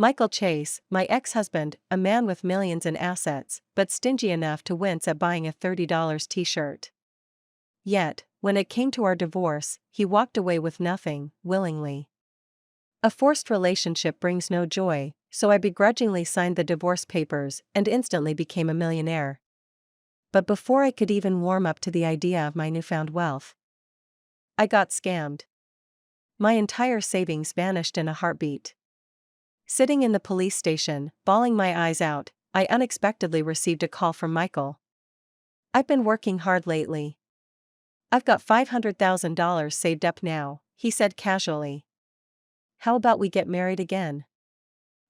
Michael Chase, my ex-husband, a man with millions in assets, but stingy enough to wince at buying a $30 t-shirt. Yet, when it came to our divorce, he walked away with nothing, willingly. A forced relationship brings no joy, so I begrudgingly signed the divorce papers and instantly became a millionaire. But before I could even warm up to the idea of my newfound wealth, I got scammed. My entire savings vanished in a heartbeat. Sitting in the police station, bawling my eyes out, I unexpectedly received a call from Michael. "I've been working hard lately. I've got $500,000 saved up now," he said casually. "How about we get married again?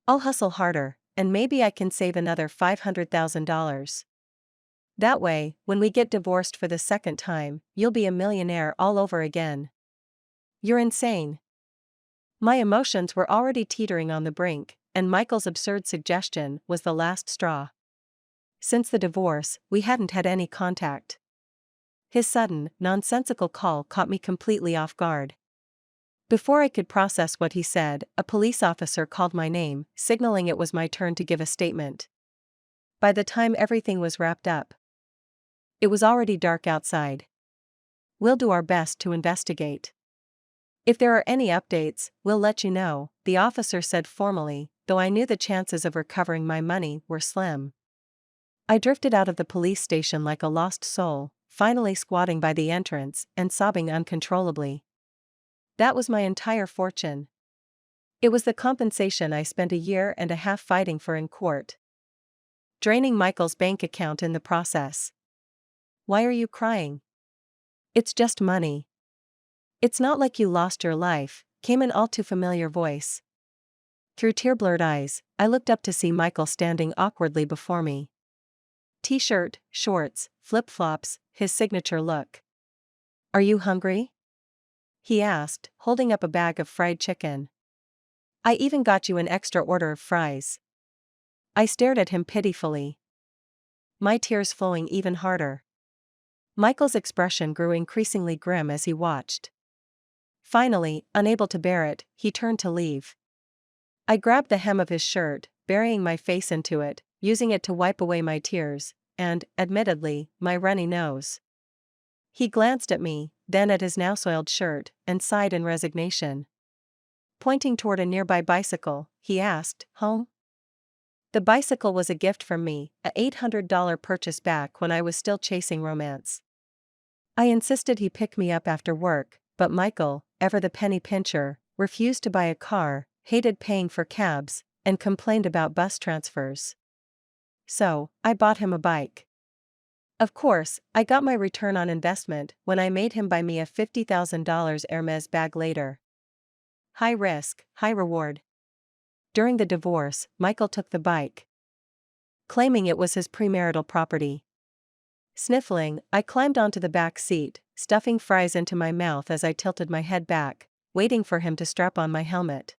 I'll hustle harder, and maybe I can save another $500,000. That way, when we get divorced for the second time, you'll be a millionaire all over again." "You're insane." My emotions were already teetering on the brink, and Michael's absurd suggestion was the last straw. Since the divorce, we hadn't had any contact. His sudden, nonsensical call caught me completely off guard. Before I could process what he said, a police officer called my name, signaling it was my turn to give a statement. By the time everything was wrapped up, it was already dark outside. "We'll do our best to investigate. If there are any updates, we'll let you know," the officer said formally, though I knew the chances of recovering my money were slim. I drifted out of the police station like a lost soul, finally squatting by the entrance and sobbing uncontrollably. That was my entire fortune. It was the compensation I spent a year and a half fighting for in court, draining Michael's bank account in the process. "Why are you crying?" "It's just money." "It's not like you lost your life," came an all too familiar voice. Through tear-blurred eyes, I looked up to see Michael standing awkwardly before me. T-shirt, shorts, flip-flops, his signature look. "Are you hungry?" he asked, holding up a bag of fried chicken. "I even got you an extra order of fries." I stared at him pitifully, my tears flowing even harder. Michael's expression grew increasingly grim as he watched. Finally, unable to bear it, he turned to leave. I grabbed the hem of his shirt, burying my face into it, using it to wipe away my tears, and, admittedly, my runny nose. He glanced at me, then at his now soiled shirt, and sighed in resignation. Pointing toward a nearby bicycle, he asked, "Home?" The bicycle was a gift from me, a $800 purchase back when I was still chasing romance. I insisted he pick me up after work, but Michael, ever the penny pincher, refused to buy a car, hated paying for cabs, and complained about bus transfers. So, I bought him a bike. Of course, I got my return on investment when I made him buy me a $50,000 Hermes bag later. High risk, high reward. During the divorce, Michael took the bike, claiming it was his premarital property. Sniffling, I climbed onto the back seat, stuffing fries into my mouth as I tilted my head back, waiting for him to strap on my helmet.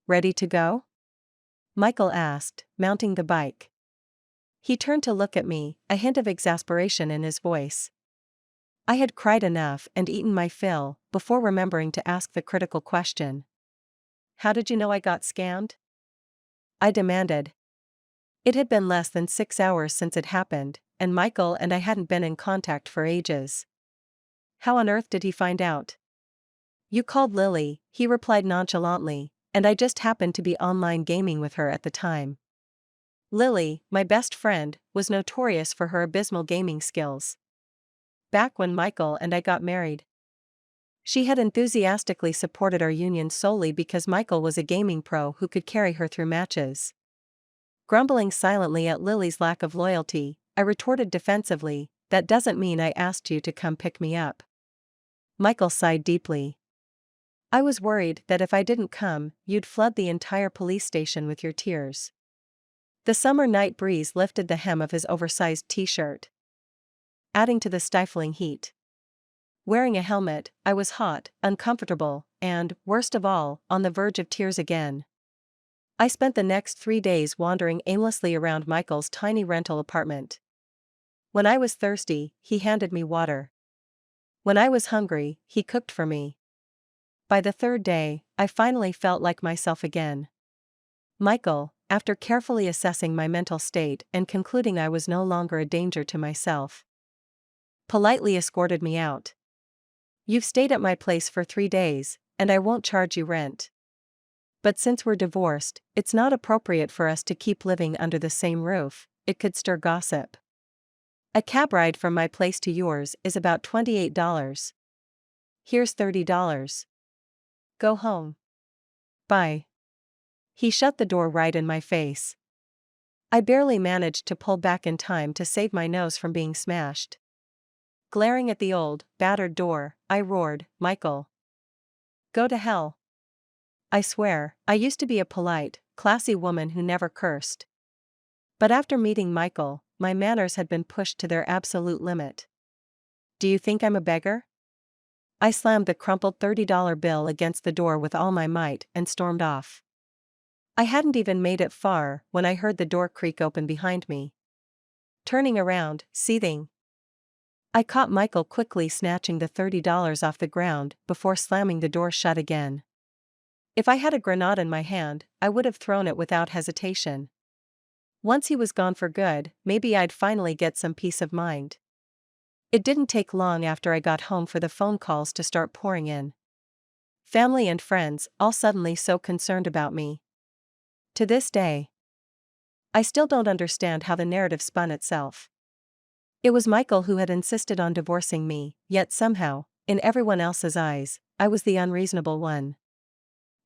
"Ready to go?" Michael asked, mounting the bike. He turned to look at me, a hint of exasperation in his voice. I had cried enough and eaten my fill, before remembering to ask the critical question. "How did you know I got scammed?" I demanded. It had been less than 6 hours since it happened, and Michael and I hadn't been in contact for ages. "How on earth did he find out?" "You called Lily," he replied nonchalantly, "and I just happened to be online gaming with her at the time." Lily, my best friend, was notorious for her abysmal gaming skills. Back when Michael and I got married, she had enthusiastically supported our union solely because Michael was a gaming pro who could carry her through matches. Grumbling silently at Lily's lack of loyalty, I retorted defensively, "That doesn't mean I asked you to come pick me up." Michael sighed deeply. "I was worried that if I didn't come, you'd flood the entire police station with your tears." The summer night breeze lifted the hem of his oversized t-shirt, adding to the stifling heat. Wearing a helmet, I was hot, uncomfortable, and, worst of all, on the verge of tears again. I spent the next 3 days wandering aimlessly around Michael's tiny rental apartment. When I was thirsty, he handed me water. When I was hungry, he cooked for me. By the 3rd day, I finally felt like myself again. Michael, after carefully assessing my mental state and concluding I was no longer a danger to myself, politely escorted me out. You've stayed at my place for 3 days, and I won't charge you rent. But since we're divorced, it's not appropriate for us to keep living under the same roof, it could stir gossip. A cab ride from my place to yours is about $28. Here's $30. Go home. Bye. He shut the door right in my face. I barely managed to pull back in time to save my nose from being smashed. Glaring at the old, battered door, I roared, Michael. Go to hell. I swear, I used to be a polite, classy woman who never cursed. But after meeting Michael, my manners had been pushed to their absolute limit. Do you think I'm a beggar? I slammed the crumpled $30 bill against the door with all my might and stormed off. I hadn't even made it far when I heard the door creak open behind me. Turning around, seething, I caught Michael quickly snatching the $30 off the ground before slamming the door shut again. If I had a grenade in my hand, I would have thrown it without hesitation. Once he was gone for good, maybe I'd finally get some peace of mind. It didn't take long after I got home for the phone calls to start pouring in. Family and friends, all suddenly so concerned about me. To this day, I still don't understand how the narrative spun itself. It was Michael who had insisted on divorcing me, yet somehow, in everyone else's eyes, I was the unreasonable one.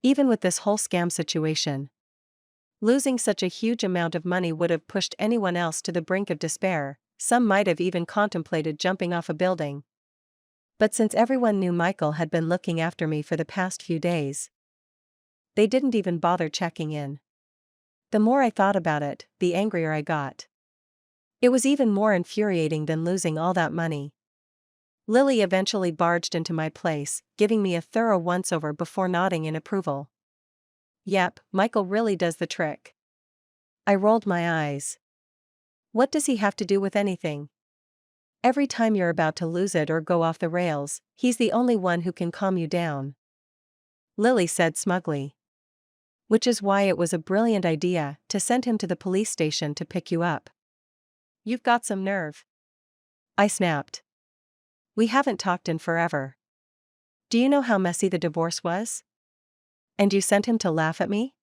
Even with this whole scam situation, losing such a huge amount of money would have pushed anyone else to the brink of despair. Some might have even contemplated jumping off a building. But since everyone knew Michael had been looking after me for the past few days, they didn't even bother checking in. The more I thought about it, the angrier I got. It was even more infuriating than losing all that money. Lily eventually barged into my place, giving me a thorough once-over before nodding in approval. Yep, Michael really does the trick. I rolled my eyes. What does he have to do with anything? Every time you're about to lose it or go off the rails, he's the only one who can calm you down. Lily said smugly. Which is why it was a brilliant idea to send him to the police station to pick you up. You've got some nerve. I snapped. We haven't talked in forever. Do you know how messy the divorce was? And you sent him to laugh at me?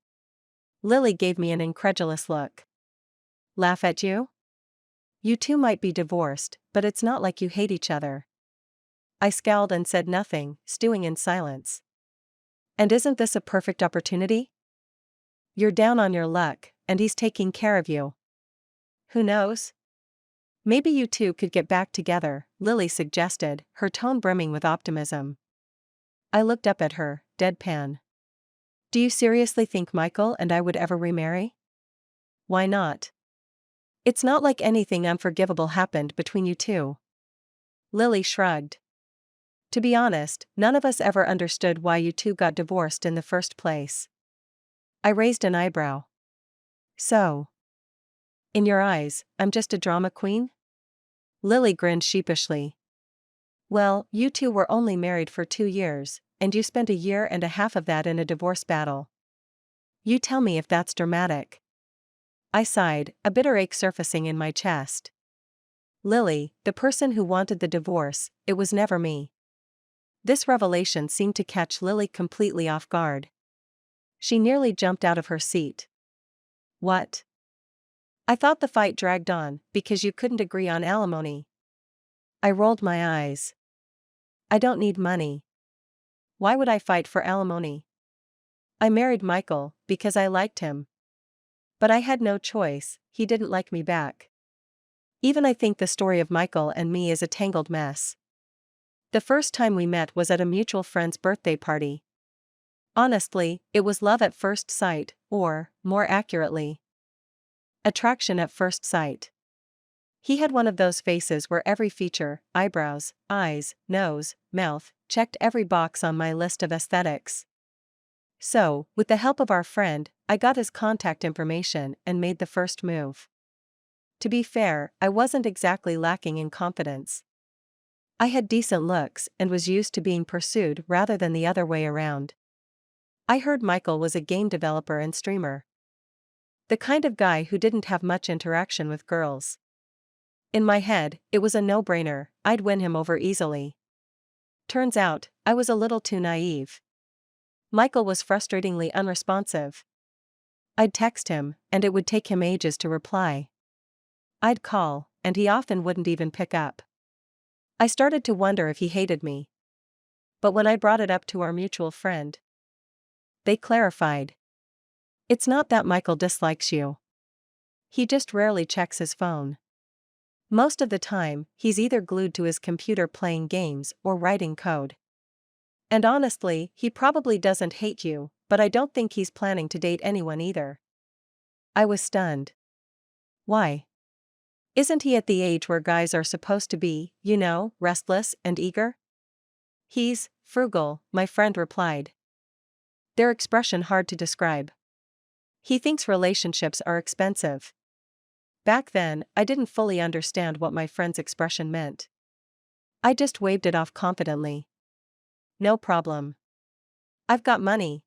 Lily gave me an incredulous look. Laugh at you? You two might be divorced, but it's not like you hate each other. I scowled and said nothing, stewing in silence. And isn't this a perfect opportunity? You're down on your luck, and he's taking care of you. Who knows? Maybe you two could get back together, Lily suggested, her tone brimming with optimism. I looked up at her, deadpan. Do you seriously think Michael and I would ever remarry? Why not? It's not like anything unforgivable happened between you two. Lily shrugged. To be honest, none of us ever understood why you two got divorced in the first place. I raised an eyebrow. So, in your eyes, I'm just a drama queen? Lily grinned sheepishly. Well, you two were only married for 2 years, and you spent 1.5 years of that in a divorce battle. You tell me if that's dramatic. I sighed, a bitter ache surfacing in my chest. Lily, the person who wanted the divorce, it was never me. This revelation seemed to catch Lily completely off guard. She nearly jumped out of her seat. What? I thought the fight dragged on because you couldn't agree on alimony. I rolled my eyes. I don't need money. Why would I fight for alimony? I married Michael because I liked him. But I had no choice, he didn't like me back. Even I think the story of Michael and me is a tangled mess. The first time we met was at a mutual friend's birthday party. Honestly, it was love at first sight, or, more accurately, attraction at first sight. He had one of those faces where every feature, eyebrows, eyes, nose, mouth, checked every box on my list of aesthetics. So, with the help of our friend, I got his contact information and made the first move. To be fair, I wasn't exactly lacking in confidence. I had decent looks and was used to being pursued rather than the other way around. I heard Michael was a game developer and streamer. The kind of guy who didn't have much interaction with girls. In my head, it was a no-brainer, I'd win him over easily. Turns out, I was a little too naive. Michael was frustratingly unresponsive. I'd text him, and it would take him ages to reply. I'd call, and he often wouldn't even pick up. I started to wonder if he hated me. But when I brought it up to our mutual friend, they clarified. It's not that Michael dislikes you. He just rarely checks his phone. Most of the time, he's either glued to his computer playing games or writing code. And honestly, he probably doesn't hate you, but I don't think he's planning to date anyone either. I was stunned. Why? Isn't he at the age where guys are supposed to be, restless and eager? He's frugal, my friend replied. Their expression hard to describe. He thinks relationships are expensive. Back then, I didn't fully understand what my friend's expression meant. I just waved it off confidently. No problem. I've got money.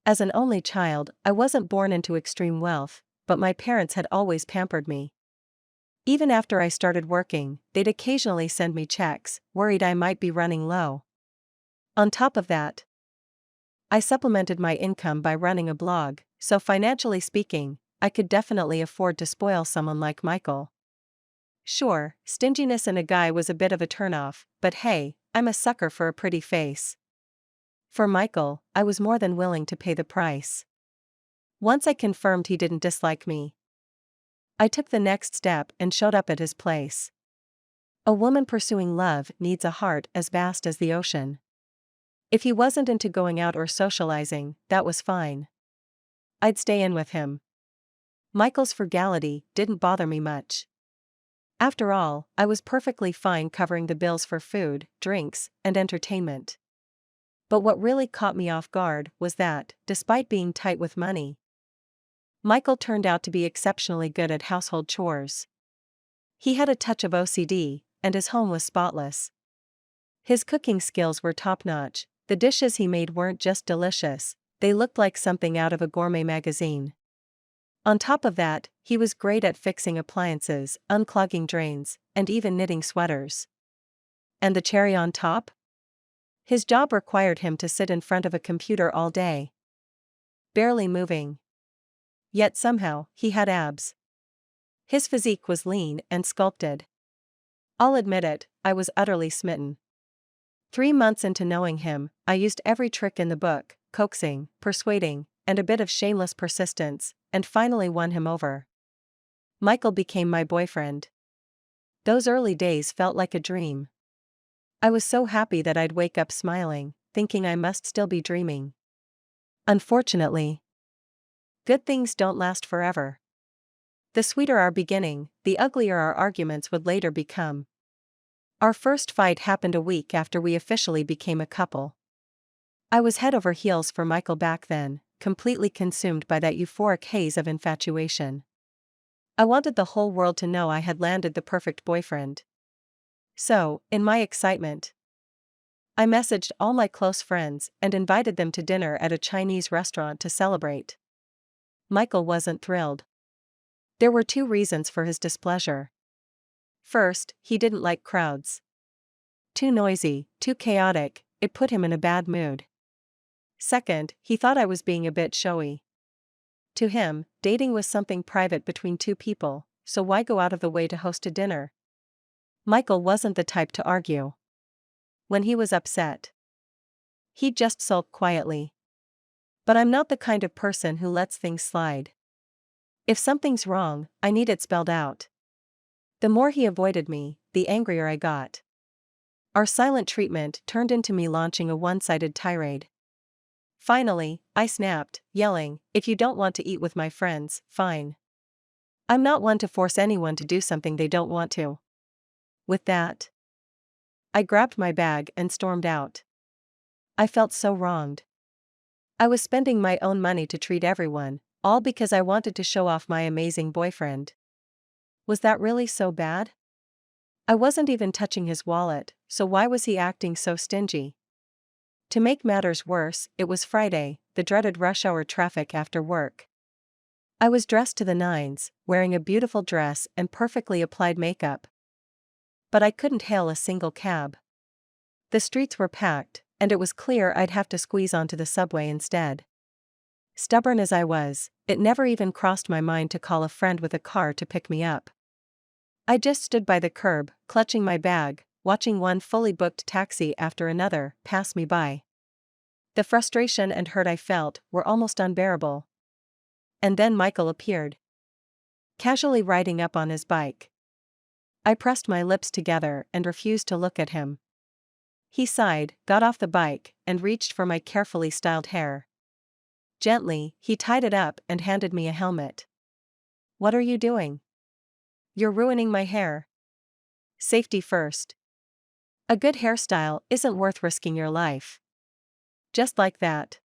As an only child, I wasn't born into extreme wealth, but my parents had always pampered me. Even after I started working, they'd occasionally send me checks, worried I might be running low. On top of that, I supplemented my income by running a blog, so financially speaking, I could definitely afford to spoil someone like Michael. Sure, stinginess in a guy was a bit of a turnoff, but hey, I'm a sucker for a pretty face. For Michael, I was more than willing to pay the price. Once I confirmed he didn't dislike me, I took the next step and showed up at his place. A woman pursuing love needs a heart as vast as the ocean. If he wasn't into going out or socializing, that was fine. I'd stay in with him. Michael's frugality didn't bother me much. After all, I was perfectly fine covering the bills for food, drinks, and entertainment. But what really caught me off guard was that, despite being tight with money, Michael turned out to be exceptionally good at household chores. He had a touch of OCD, and his home was spotless. His cooking skills were top-notch. The dishes he made weren't just delicious, they looked like something out of a gourmet magazine. On top of that, he was great at fixing appliances, unclogging drains, and even knitting sweaters. And the cherry on top? His job required him to sit in front of a computer all day, barely moving. Yet somehow, he had abs. His physique was lean and sculpted. I'll admit it, I was utterly smitten. 3 months into knowing him, I used every trick in the book, coaxing, persuading, and a bit of shameless persistence, and finally won him over. Michael became my boyfriend. Those early days felt like a dream. I was so happy that I'd wake up smiling, thinking I must still be dreaming. Unfortunately, good things don't last forever. The sweeter our beginning, the uglier our arguments would later become. Our first fight happened a week after we officially became a couple. I was head over heels for Michael back then, completely consumed by that euphoric haze of infatuation. I wanted the whole world to know I had landed the perfect boyfriend. So, in my excitement, I messaged all my close friends and invited them to dinner at a Chinese restaurant to celebrate. Michael wasn't thrilled. There were 2 reasons for his displeasure. First, he didn't like crowds. Too noisy, too chaotic, it put him in a bad mood. Second, he thought I was being a bit showy. To him, dating was something private between 2 people, so why go out of the way to host a dinner? Michael wasn't the type to argue. When he was upset, he'd just sulk quietly. But I'm not the kind of person who lets things slide. If something's wrong, I need it spelled out. The more he avoided me, the angrier I got. Our silent treatment turned into me launching a one-sided tirade. Finally, I snapped, yelling, "If you don't want to eat with my friends, fine. I'm not one to force anyone to do something they don't want to." With that, I grabbed my bag and stormed out. I felt so wronged. I was spending my own money to treat everyone, all because I wanted to show off my amazing boyfriend. Was that really so bad? I wasn't even touching his wallet, so why was he acting so stingy? To make matters worse, it was Friday, the dreaded rush hour traffic after work. I was dressed to the nines, wearing a beautiful dress and perfectly applied makeup. But I couldn't hail a single cab. The streets were packed, and it was clear I'd have to squeeze onto the subway instead. Stubborn as I was, it never even crossed my mind to call a friend with a car to pick me up. I just stood by the curb, clutching my bag, watching one fully booked taxi after another pass me by. The frustration and hurt I felt were almost unbearable. And then Michael appeared, casually riding up on his bike. I pressed my lips together and refused to look at him. He sighed, got off the bike, and reached for my carefully styled hair. Gently, he tied it up and handed me a helmet. "What are you doing? You're ruining my hair." "Safety first. A good hairstyle isn't worth risking your life." Just like that.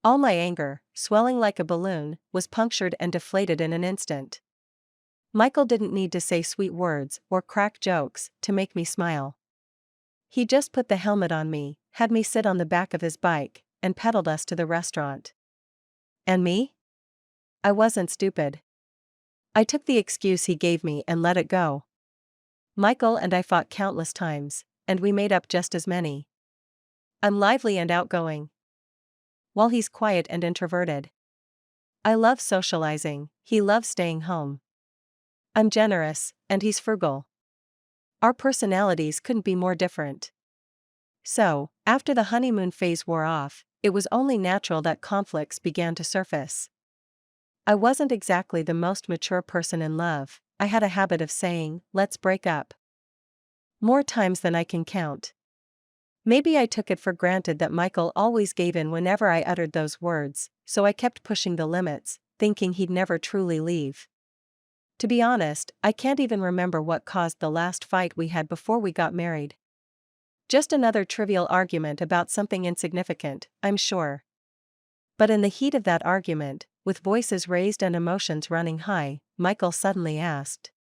All my anger, swelling like a balloon, was punctured and deflated in an instant. Michael didn't need to say sweet words or crack jokes to make me smile. He just put the helmet on me, had me sit on the back of his bike, and pedaled us to the restaurant. And me? I wasn't stupid. I took the excuse he gave me and let it go. Michael and I fought countless times, and we made up just as many. I'm lively and outgoing, while he's quiet and introverted. I love socializing, he loves staying home. I'm generous, and he's frugal. Our personalities couldn't be more different. So, after the honeymoon phase wore off, it was only natural that conflicts began to surface. I wasn't exactly the most mature person in love. I had a habit of saying, "Let's break up," more times than I can count. Maybe I took it for granted that Michael always gave in whenever I uttered those words, so I kept pushing the limits, thinking he'd never truly leave. To be honest, I can't even remember what caused the last fight we had before we got married. Just another trivial argument about something insignificant, I'm sure. But in the heat of that argument, with voices raised and emotions running high, Michael suddenly asked,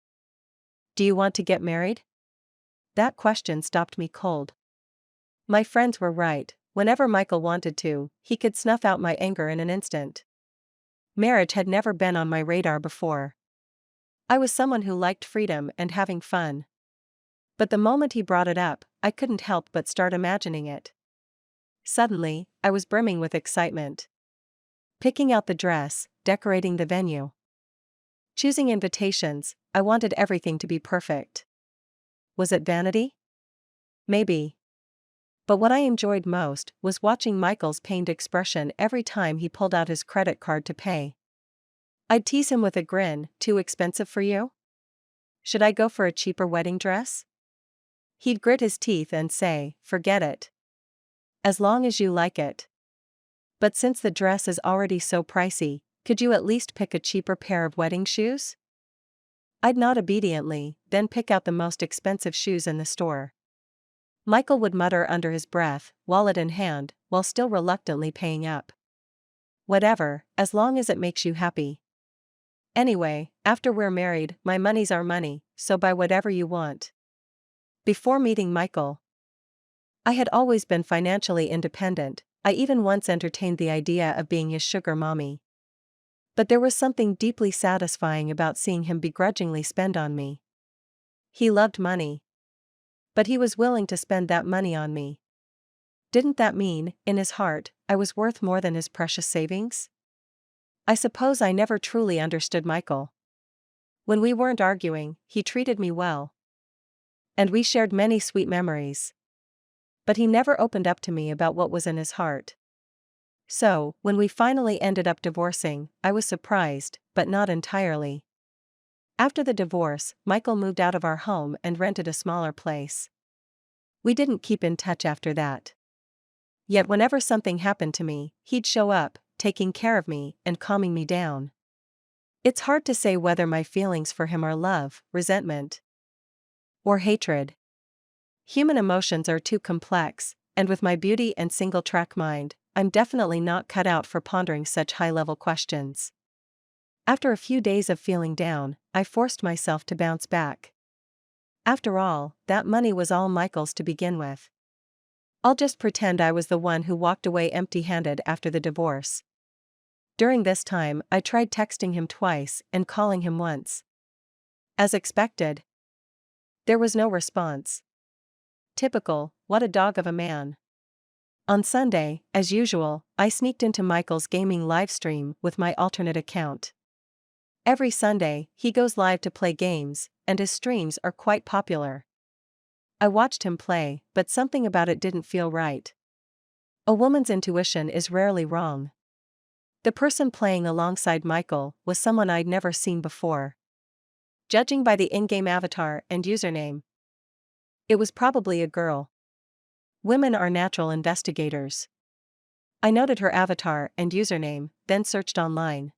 "Do you want to get married?" That question stopped me cold. My friends were right. Whenever Michael wanted to, he could snuff out my anger in an instant. Marriage had never been on my radar before. I was someone who liked freedom and having fun. But the moment he brought it up, I couldn't help but start imagining it. Suddenly, I was brimming with excitement. Picking out the dress, decorating the venue, choosing invitations, I wanted everything to be perfect. Was it vanity? Maybe. But what I enjoyed most was watching Michael's pained expression every time he pulled out his credit card to pay. I'd tease him with a grin, "Too expensive for you? Should I go for a cheaper wedding dress?" He'd grit his teeth and say, "Forget it. As long as you like it. But since the dress is already so pricey, could you at least pick a cheaper pair of wedding shoes?" I'd nod obediently, then pick out the most expensive shoes in the store. Michael would mutter under his breath, wallet in hand, while still reluctantly paying up. "Whatever, as long as it makes you happy. Anyway, after we're married, my money's our money, so buy whatever you want." Before meeting Michael, I had always been financially independent. I even once entertained the idea of being his sugar mommy. But there was something deeply satisfying about seeing him begrudgingly spend on me. He loved money. But he was willing to spend that money on me. Didn't that mean, in his heart, I was worth more than his precious savings? I suppose I never truly understood Michael. When we weren't arguing, he treated me well. And we shared many sweet memories. But he never opened up to me about what was in his heart. So, when we finally ended up divorcing, I was surprised, but not entirely. After the divorce, Michael moved out of our home and rented a smaller place. We didn't keep in touch after that. Yet whenever something happened to me, he'd show up, taking care of me and calming me down. It's hard to say whether my feelings for him are love, resentment, or hatred. Human emotions are too complex, and with my beauty and single-track mind, I'm definitely not cut out for pondering such high-level questions. After a few days of feeling down, I forced myself to bounce back. After all, that money was all Michael's to begin with. I'll just pretend I was the one who walked away empty-handed after the divorce. During this time, I tried texting him twice and calling him once. As expected, there was no response. Typical, what a dog of a man. On Sunday, as usual, I sneaked into Michael's gaming livestream with my alternate account. Every Sunday, he goes live to play games, and his streams are quite popular. I watched him play, but something about it didn't feel right. A woman's intuition is rarely wrong. The person playing alongside Michael was someone I'd never seen before. Judging by the in-game avatar and username, it was probably a girl. Women are natural investigators. I noted her avatar and username, then searched online.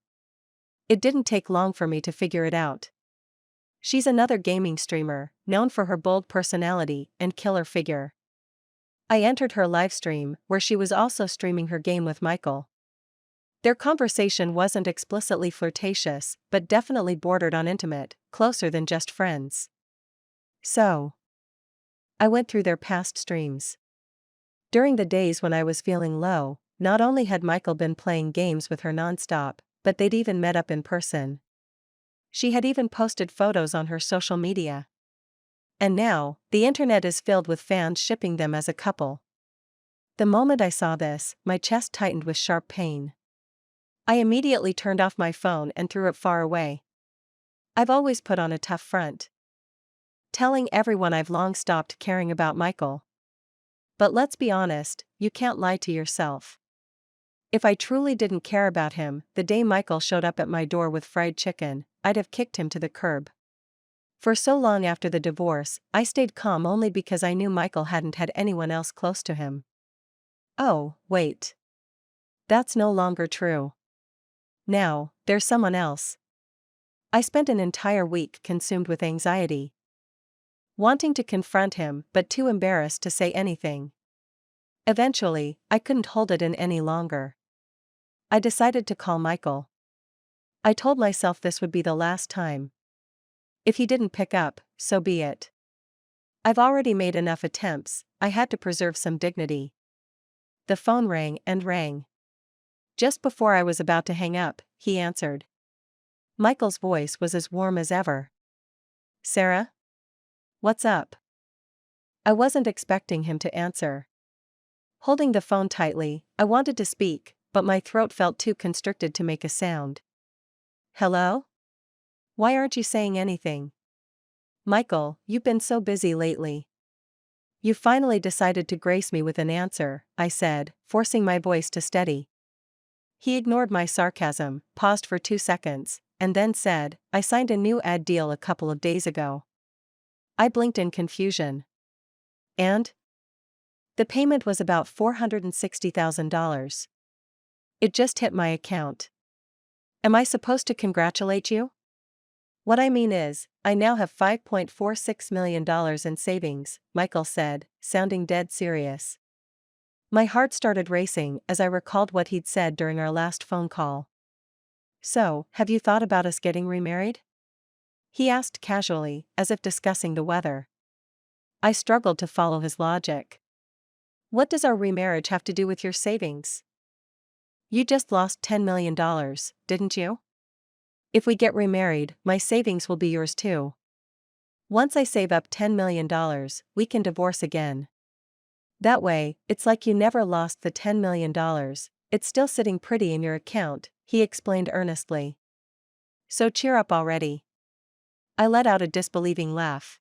It didn't take long for me to figure it out. She's another gaming streamer, known for her bold personality and killer figure. I entered her livestream, where she was also streaming her game with Michael. Their conversation wasn't explicitly flirtatious, but definitely bordered on intimate, closer than just friends. So, I went through their past streams. During the days when I was feeling low, not only had Michael been playing games with her nonstop, but they'd even met up in person. She had even posted photos on her social media. And now, the internet is filled with fans shipping them as a couple. The moment I saw this, my chest tightened with sharp pain. I immediately turned off my phone and threw it far away. I've always put on a tough front, telling everyone I've long stopped caring about Michael. But let's be honest, you can't lie to yourself. If I truly didn't care about him, the day Michael showed up at my door with fried chicken, I'd have kicked him to the curb. For so long after the divorce, I stayed calm only because I knew Michael hadn't had anyone else close to him. Oh, wait. That's no longer true. Now, there's someone else. I spent an entire week consumed with anxiety, wanting to confront him but too embarrassed to say anything. Eventually, I couldn't hold it in any longer. I decided to call Michael. I told myself this would be the last time. If he didn't pick up, so be it. I've already made enough attempts, I had to preserve some dignity. The phone rang and rang. Just before I was about to hang up, he answered. Michael's voice was as warm as ever. Sarah? What's up? I wasn't expecting him to answer. Holding the phone tightly, I wanted to speak, but my throat felt too constricted to make a sound. Hello? Why aren't you saying anything? Michael, you've been so busy lately. You finally decided to grace me with an answer, I said, forcing my voice to steady. He ignored my sarcasm, paused for 2 seconds, and then said, I signed a new ad deal a couple of days ago. I blinked in confusion. And? The payment was about $460,000. It just hit my account. Am I supposed to congratulate you? What I mean is, I now have $5.46 million in savings, Michael said, sounding dead serious. My heart started racing as I recalled what he'd said during our last phone call. So, have you thought about us getting remarried? He asked casually, as if discussing the weather. I struggled to follow his logic. What does our remarriage have to do with your savings? You just lost $10 million, didn't you? If we get remarried, my savings will be yours too. Once I save up $10 million, we can divorce again. That way, it's like you never lost the $10 million, it's still sitting pretty in your account, he explained earnestly. So cheer up already. I let out a disbelieving laugh.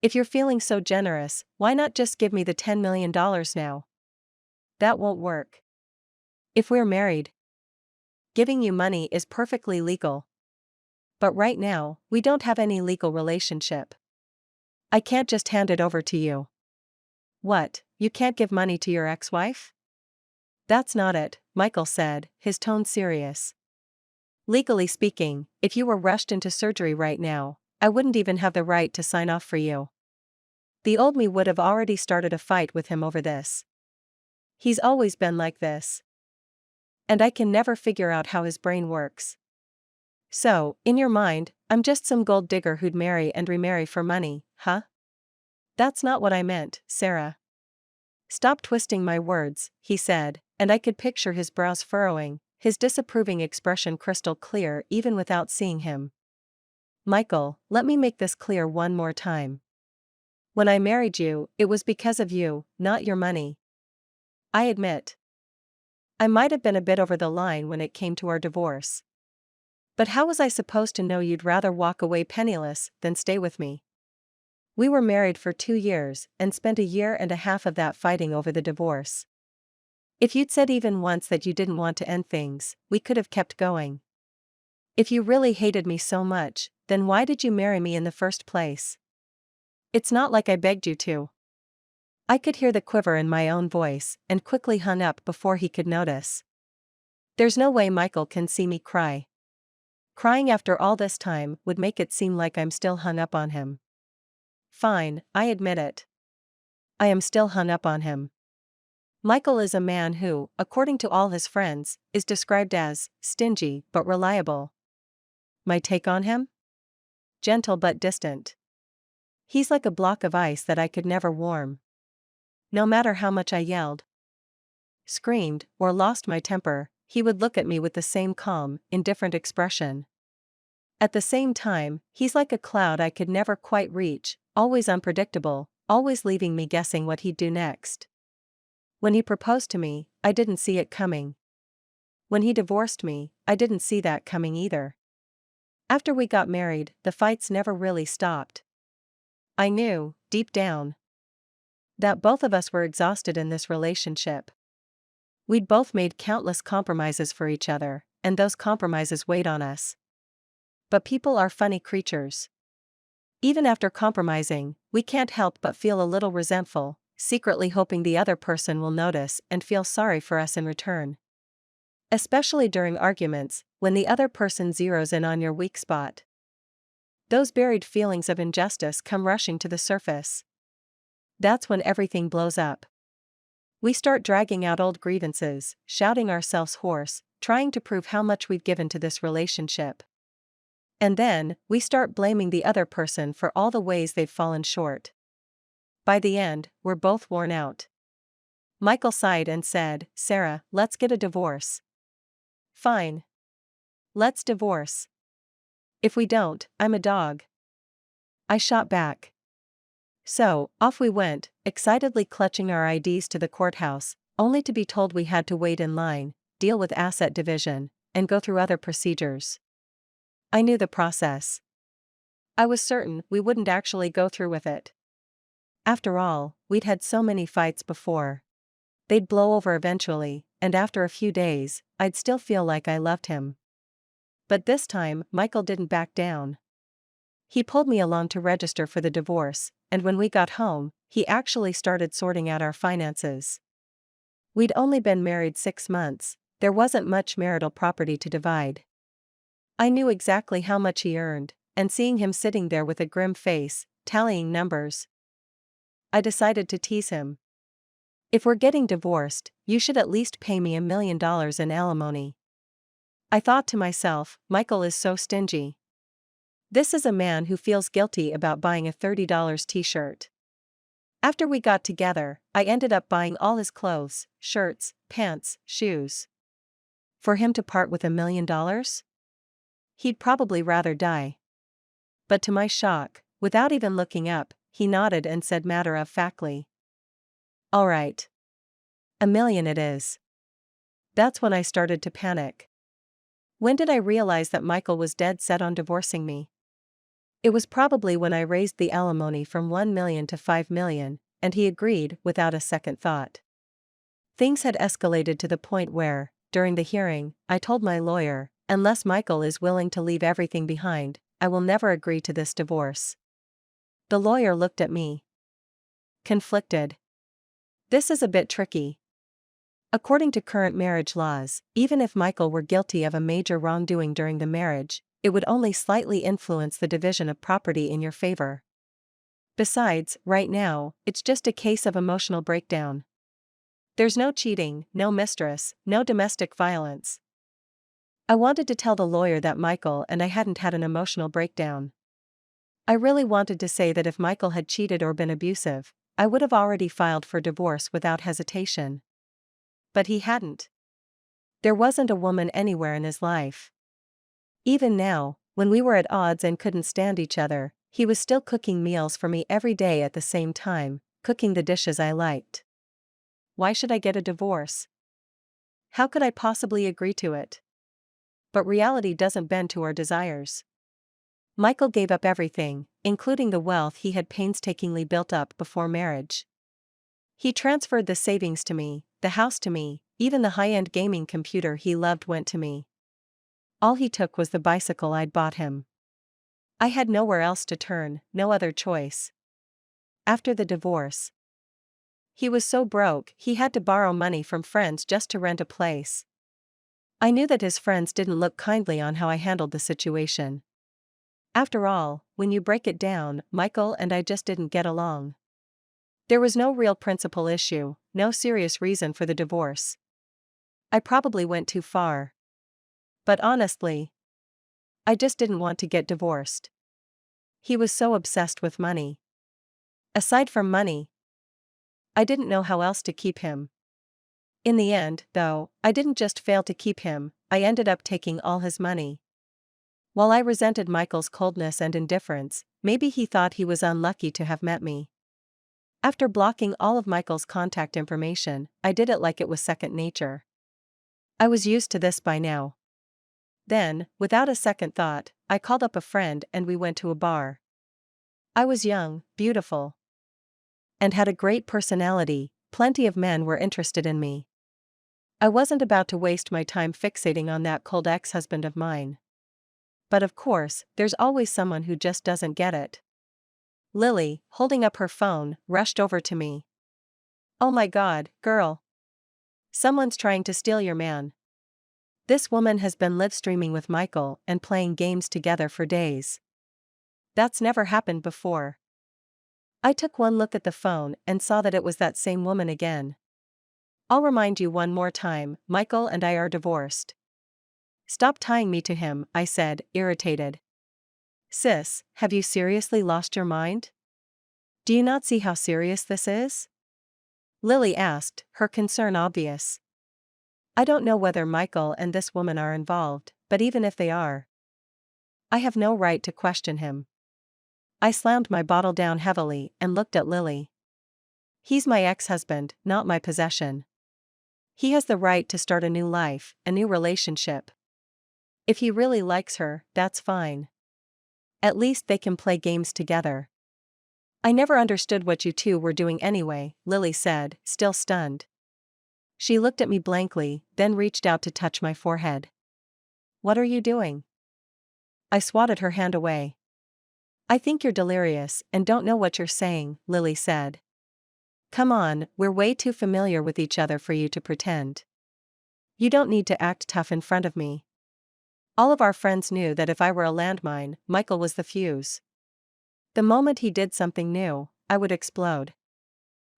If you're feeling so generous, why not just give me the $10 million now? That won't work. If we're married, giving you money is perfectly legal. But right now, we don't have any legal relationship. I can't just hand it over to you. What, you can't give money to your ex-wife? That's not it, Michael said, his tone serious. Legally speaking, if you were rushed into surgery right now, I wouldn't even have the right to sign off for you. The old me would have already started a fight with him over this. He's always been like this. And I can never figure out how his brain works. So, in your mind, I'm just some gold digger who'd marry and remarry for money, huh? That's not what I meant, Sarah. Stop twisting my words, he said, and I could picture his brows furrowing, his disapproving expression crystal clear even without seeing him. Michael, let me make this clear one more time. When I married you, it was because of you, not your money. I admit. I might have been a bit over the line when it came to our divorce. But how was I supposed to know you'd rather walk away penniless than stay with me? We were married for 2 years and spent 1.5 years of that fighting over the divorce. If you'd said even once that you didn't want to end things, we could have kept going. If you really hated me so much, then why did you marry me in the first place? It's not like I begged you to. I could hear the quiver in my own voice and quickly hung up before he could notice. There's no way Michael can see me cry. Crying after all this time would make it seem like I'm still hung up on him. Fine, I admit it. I am still hung up on him. Michael is a man who, according to all his friends, is described as stingy but reliable. My take on him? Gentle but distant. He's like a block of ice that I could never warm. No matter how much I yelled, screamed, or lost my temper, he would look at me with the same calm, indifferent expression. At the same time, he's like a cloud I could never quite reach, always unpredictable, always leaving me guessing what he'd do next. When he proposed to me, I didn't see it coming. When he divorced me, I didn't see that coming either. After we got married, the fights never really stopped. I knew, deep down, that both of us were exhausted in this relationship. We'd both made countless compromises for each other, and those compromises weighed on us. But people are funny creatures. Even after compromising, we can't help but feel a little resentful, secretly hoping the other person will notice and feel sorry for us in return. Especially during arguments, when the other person zeroes in on your weak spot. Those buried feelings of injustice come rushing to the surface. That's when everything blows up. We start dragging out old grievances, shouting ourselves hoarse, trying to prove how much we've given to this relationship. And then, we start blaming the other person for all the ways they've fallen short. By the end, we're both worn out. Michael sighed and said, "Sarah, let's get a divorce." Fine. Let's divorce. If we don't, I'm a dog. I shot back. So, off we went, excitedly clutching our IDs to the courthouse, only to be told we had to wait in line, deal with asset division, and go through other procedures. I knew the process. I was certain we wouldn't actually go through with it. After all, we'd had so many fights before. They'd blow over eventually, and after a few days, I'd still feel like I loved him. But this time, Michael didn't back down. He pulled me along to register for the divorce, and when we got home, he actually started sorting out our finances. We'd only been married 6 months, there wasn't much marital property to divide. I knew exactly how much he earned, and seeing him sitting there with a grim face, tallying numbers, I decided to tease him. If we're getting divorced, you should at least pay me $1 million in alimony. I thought to myself, Michael is so stingy. This is a man who feels guilty about buying a $30 t-shirt. After we got together, I ended up buying all his clothes, shirts, pants, shoes. For him to part with $1 million? He'd probably rather die. But to my shock, without even looking up, he nodded and said matter-of-factly, "All right. $1 million it is." That's when I started to panic. When did I realize that Michael was dead set on divorcing me? It was probably when I raised the alimony from $1 million to $5 million, and he agreed without a second thought. Things had escalated to the point where, during the hearing, I told my lawyer, unless Michael is willing to leave everything behind, I will never agree to this divorce. The lawyer looked at me, conflicted. This is a bit tricky. According to current marriage laws, even if Michael were guilty of a major wrongdoing during the marriage, it would only slightly influence the division of property in your favor. Besides, right now, it's just a case of emotional breakdown. There's no cheating, no mistress, no domestic violence. I wanted to tell the lawyer that Michael and I hadn't had an emotional breakdown. I really wanted to say that if Michael had cheated or been abusive, I would have already filed for divorce without hesitation. But he hadn't. There wasn't a woman anywhere in his life. Even now, when we were at odds and couldn't stand each other, he was still cooking meals for me every day at the same time, cooking the dishes I liked. Why should I get a divorce? How could I possibly agree to it? But reality doesn't bend to our desires. Michael gave up everything, including the wealth he had painstakingly built up before marriage. He transferred the savings to me, the house to me, even the high-end gaming computer he loved went to me. All he took was the bicycle I'd bought him. I had nowhere else to turn, no other choice. After the divorce, he was so broke he had to borrow money from friends just to rent a place. I knew that his friends didn't look kindly on how I handled the situation. After all, when you break it down, Michael and I just didn't get along. There was no real principal issue, no serious reason for the divorce. I probably went too far. But honestly, I just didn't want to get divorced. He was so obsessed with money. Aside from money, I didn't know how else to keep him. In the end, though, I didn't just fail to keep him, I ended up taking all his money. While I resented Michael's coldness and indifference, maybe he thought he was unlucky to have met me. After blocking all of Michael's contact information, I did it like it was second nature. I was used to this by now. Then, without a second thought, I called up a friend and we went to a bar. I was young, beautiful, and had a great personality. Plenty of men were interested in me. I wasn't about to waste my time fixating on that cold ex-husband of mine. But of course, there's always someone who just doesn't get it. Lily, holding up her phone, rushed over to me. "Oh my God, girl. Someone's trying to steal your man. This woman has been live streaming with Michael and playing games together for days. That's never happened before." I took one look at the phone and saw that it was that same woman again. "I'll remind you one more time, Michael and I are divorced." "Stop tying me to him," I said, irritated. "Sis, have you seriously lost your mind? Do you not see how serious this is?" Lily asked, her concern obvious. "I don't know whether Michael and this woman are involved, but even if they are, I have no right to question him." I slammed my bottle down heavily and looked at Lily. "He's my ex-husband, not my possession. He has the right to start a new life, a new relationship. If he really likes her, that's fine. At least they can play games together." "I never understood what you two were doing anyway," Lily said, still stunned. She looked at me blankly, then reached out to touch my forehead. "What are you doing?" I swatted her hand away. "I think you're delirious and don't know what you're saying," Lily said. "Come on, we're way too familiar with each other for you to pretend. You don't need to act tough in front of me. All of our friends knew that if I were a landmine, Michael was the fuse. The moment he did something new, I would explode.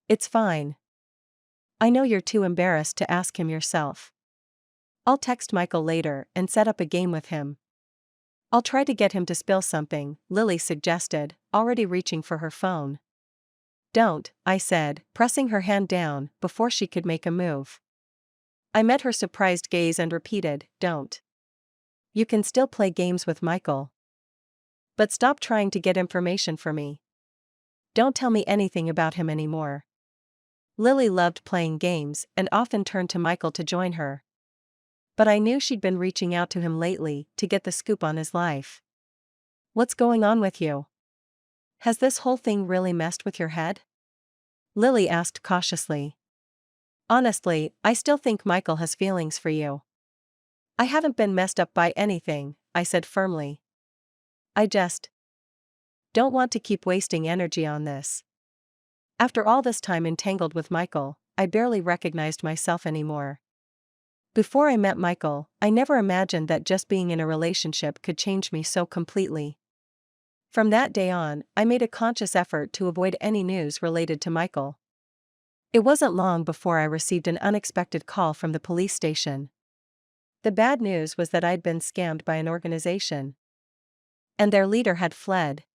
It's fine. I know you're too embarrassed to ask him yourself. I'll text Michael later and set up a game with him. I'll try to get him to spill something," Lily suggested, already reaching for her phone. "Don't," I said, pressing her hand down before she could make a move. I met her surprised gaze and repeated, "Don't. You can still play games with Michael. But stop trying to get information for me. Don't tell me anything about him anymore." Lily loved playing games and often turned to Michael to join her. But I knew she'd been reaching out to him lately to get the scoop on his life. "What's going on with you? Has this whole thing really messed with your head?" Lily asked cautiously. "Honestly, I still think Michael has feelings for you." "I haven't been messed up by anything," I said firmly. "I just don't want to keep wasting energy on this." After all this time entangled with Michael, I barely recognized myself anymore. Before I met Michael, I never imagined that just being in a relationship could change me so completely. From that day on, I made a conscious effort to avoid any news related to Michael. It wasn't long before I received an unexpected call from the police station. The bad news was that I'd been scammed by an organization, and their leader had fled.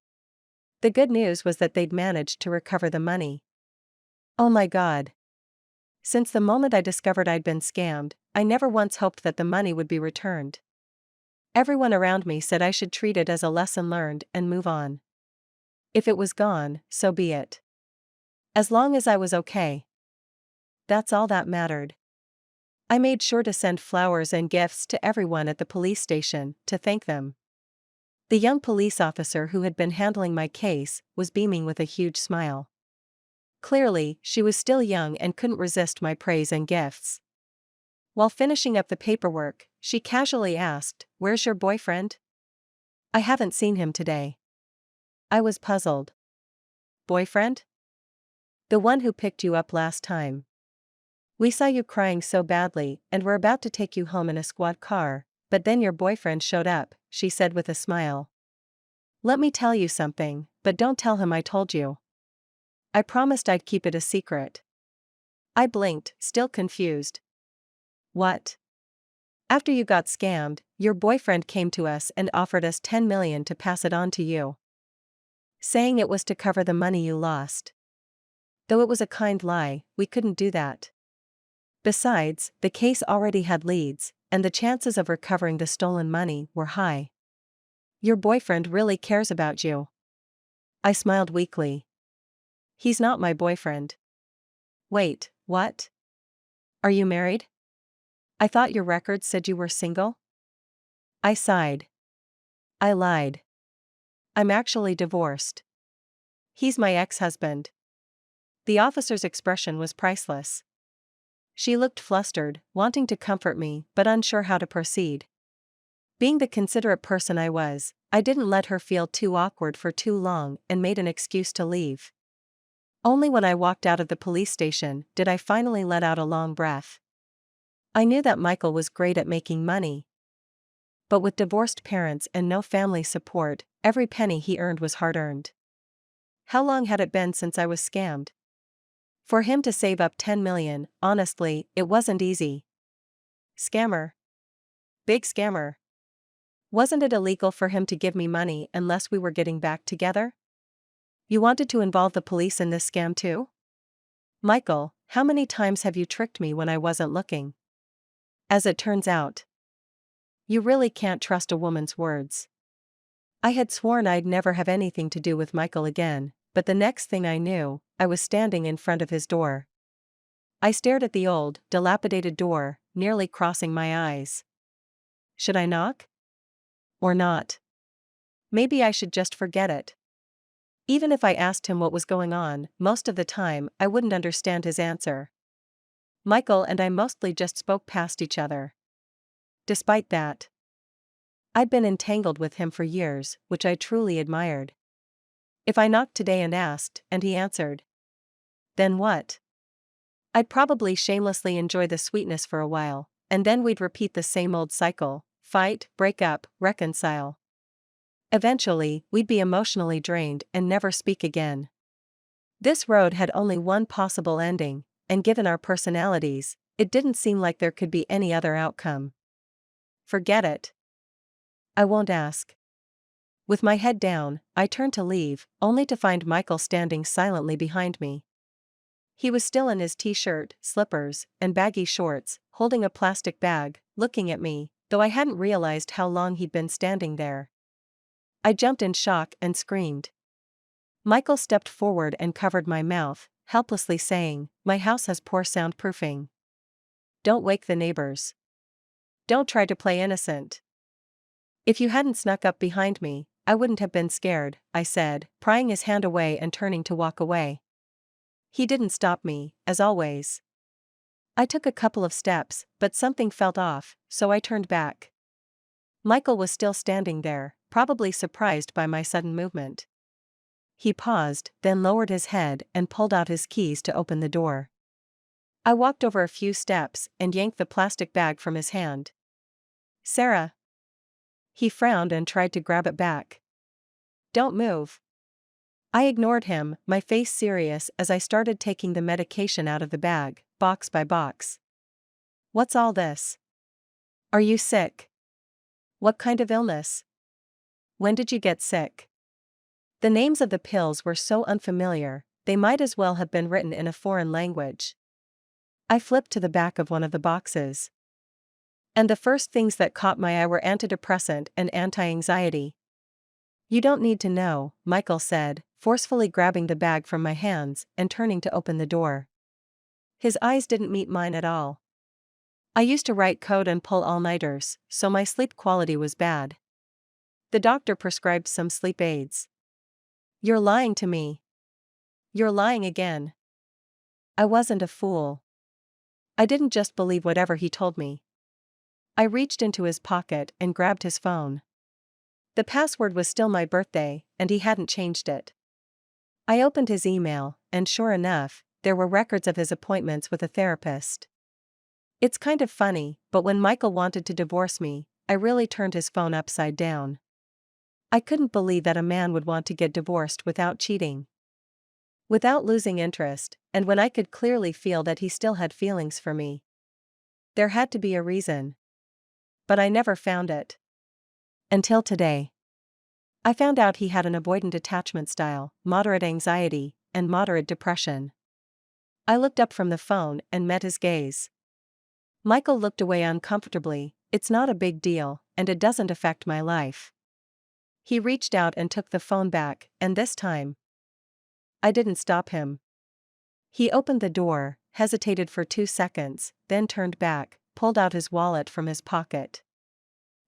The good news was that they'd managed to recover the money. Oh my God. Since the moment I discovered I'd been scammed, I never once hoped that the money would be returned. Everyone around me said I should treat it as a lesson learned and move on. If it was gone, so be it. As long as I was okay. That's all that mattered. I made sure to send flowers and gifts to everyone at the police station to thank them. The young police officer who had been handling my case was beaming with a huge smile. Clearly, she was still young and couldn't resist my praise and gifts. While finishing up the paperwork, she casually asked, "Where's your boyfriend?" "I haven't seen him today." I was puzzled. "Boyfriend?" "The one who picked you up last time. We saw you crying so badly and were about to take you home in a squad car, but then your boyfriend showed up," she said with a smile. "Let me tell you something, but don't tell him I told you." I promised I'd keep it a secret. I blinked, still confused. "What?" "After you got scammed, your boyfriend came to us and offered us 10 million to pass it on to you. Saying it was to cover the money you lost. Though it was a kind lie, we couldn't do that. Besides, the case already had leads, and the chances of recovering the stolen money were high. Your boyfriend really cares about you." I smiled weakly. "He's not my boyfriend." "Wait, what? Are you married? I thought your records said you were single?" I sighed. I lied. I'm actually divorced. He's my ex-husband. The officer's expression was priceless. She looked flustered, wanting to comfort me but unsure how to proceed. Being the considerate person I was, I didn't let her feel too awkward for too long and made an excuse to leave. Only when I walked out of the police station did I finally let out a long breath. I knew that Michael was great at making money. But with divorced parents and no family support, every penny he earned was hard-earned. How long had it been since I was scammed? For him to save up 10 million, honestly, it wasn't easy. Scammer. Big scammer. Wasn't it illegal for him to give me money unless we were getting back together? You wanted to involve the police in this scam too? Michael, how many times have you tricked me when I wasn't looking? As it turns out, you really can't trust a woman's words. I had sworn I'd never have anything to do with Michael again, but the next thing I knew, I was standing in front of his door. I stared at the old, dilapidated door, nearly crossing my eyes. Should I knock? Or not? Maybe I should just forget it. Even if I asked him what was going on, most of the time I wouldn't understand his answer. Michael and I mostly just spoke past each other. Despite that, I'd been entangled with him for years, which I truly admired. If I knocked today and asked, and he answered, then what? I'd probably shamelessly enjoy the sweetness for a while, and then we'd repeat the same old cycle: fight, break up, reconcile. Eventually, we'd be emotionally drained and never speak again. This road had only one possible ending, and given our personalities, it didn't seem like there could be any other outcome. Forget it. I won't ask. With my head down, I turned to leave, only to find Michael standing silently behind me. He was still in his t-shirt, slippers, and baggy shorts, holding a plastic bag, looking at me, though I hadn't realized how long he'd been standing there. I jumped in shock and screamed. Michael stepped forward and covered my mouth, helplessly saying, "My house has poor soundproofing. Don't wake the neighbors. Don't try to play innocent." "If you hadn't snuck up behind me, I wouldn't have been scared," I said, prying his hand away and turning to walk away. He didn't stop me, as always. I took a couple of steps, but something felt off, so I turned back. Michael was still standing there, probably surprised by my sudden movement. He paused, then lowered his head and pulled out his keys to open the door. I walked over a few steps and yanked the plastic bag from his hand. "Sarah." He frowned and tried to grab it back. "Don't move." I ignored him, my face serious as I started taking the medication out of the bag, box by box. "What's all this? Are you sick? What kind of illness? When did you get sick?" The names of the pills were so unfamiliar, they might as well have been written in a foreign language. I flipped to the back of one of the boxes. And the first things that caught my eye were antidepressant and anti-anxiety. You don't need to know, Michael said, forcefully grabbing the bag from my hands and turning to open the door. His eyes didn't meet mine at all. I used to write code and pull all-nighters, so my sleep quality was bad. The doctor prescribed some sleep aids. You're lying to me. You're lying again. I wasn't a fool. I didn't just believe whatever he told me. I reached into his pocket and grabbed his phone. The password was still my birthday, and he hadn't changed it. I opened his email, and sure enough, there were records of his appointments with a therapist. It's kind of funny, but when Michael wanted to divorce me, I really turned his phone upside down. I couldn't believe that a man would want to get divorced without cheating. Without losing interest, and when I could clearly feel that he still had feelings for me. There had to be a reason. But I never found it. Until today. I found out he had an avoidant attachment style, moderate anxiety, and moderate depression. I looked up from the phone and met his gaze. Michael looked away uncomfortably. It's not a big deal, and it doesn't affect my life. He reached out and took the phone back, and this time, I didn't stop him. He opened the door, hesitated for 2 seconds, then turned back, pulled out his wallet from his pocket.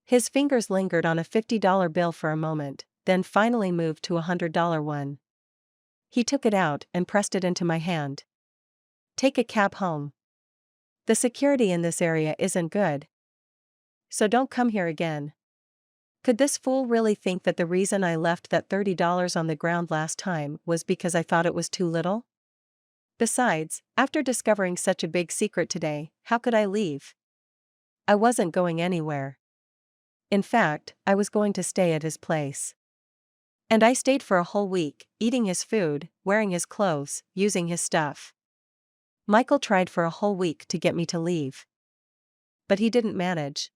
His fingers lingered on a $50 bill for a moment, then finally moved to a $100 one. He took it out and pressed it into my hand. Take a cab home. The security in this area isn't good. So don't come here again. Could this fool really think that the reason I left that $30 on the ground last time was because I thought it was too little? Besides, after discovering such a big secret today, how could I leave? I wasn't going anywhere. In fact, I was going to stay at his place. And I stayed for a whole week, eating his food, wearing his clothes, using his stuff. Michael tried for a whole week to get me to leave. But he didn't manage.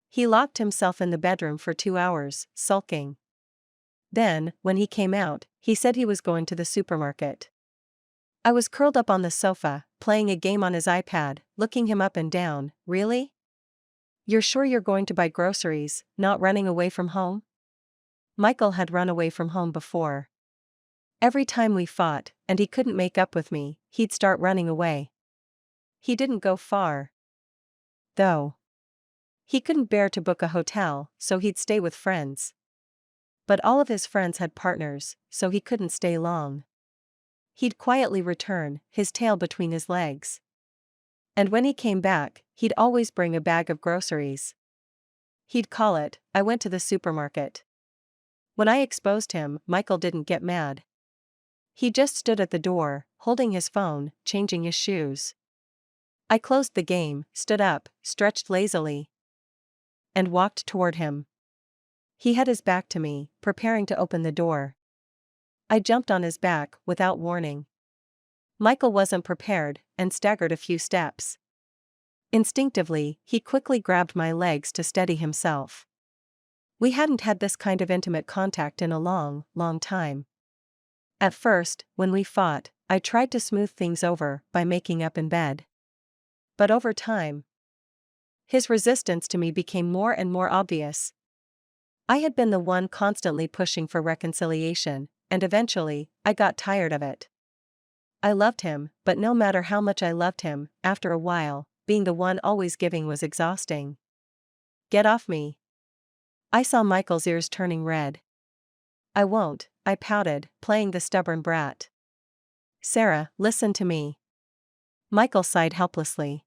He locked himself in the bedroom for 2 hours, sulking. Then, when he came out, he said he was going to the supermarket. I was curled up on the sofa, playing a game on his iPad, looking him up and down. Really? You're sure you're going to buy groceries, not running away from home? Michael had run away from home before. Every time we fought, and he couldn't make up with me, he'd start running away. He didn't go far. Though. He couldn't bear to book a hotel, so he'd stay with friends. But all of his friends had partners, so he couldn't stay long. He'd quietly return, his tail between his legs. And when he came back, he'd always bring a bag of groceries. He'd call it, "I went to the supermarket." When I exposed him, Michael didn't get mad. He just stood at the door, holding his phone, changing his shoes. I closed the game, stood up, stretched lazily, and walked toward him. He had his back to me, preparing to open the door. I jumped on his back, without warning. Michael wasn't prepared, and staggered a few steps. Instinctively, he quickly grabbed my legs to steady himself. We hadn't had this kind of intimate contact in a long, long time. At first, when we fought, I tried to smooth things over by making up in bed. But over time, his resistance to me became more and more obvious. I had been the one constantly pushing for reconciliation, and eventually, I got tired of it. I loved him, but no matter how much I loved him, after a while, being the one always giving was exhausting. Get off me. I saw Michael's ears turning red. I won't, I pouted, playing the stubborn brat. Sarah, listen to me. Michael sighed helplessly.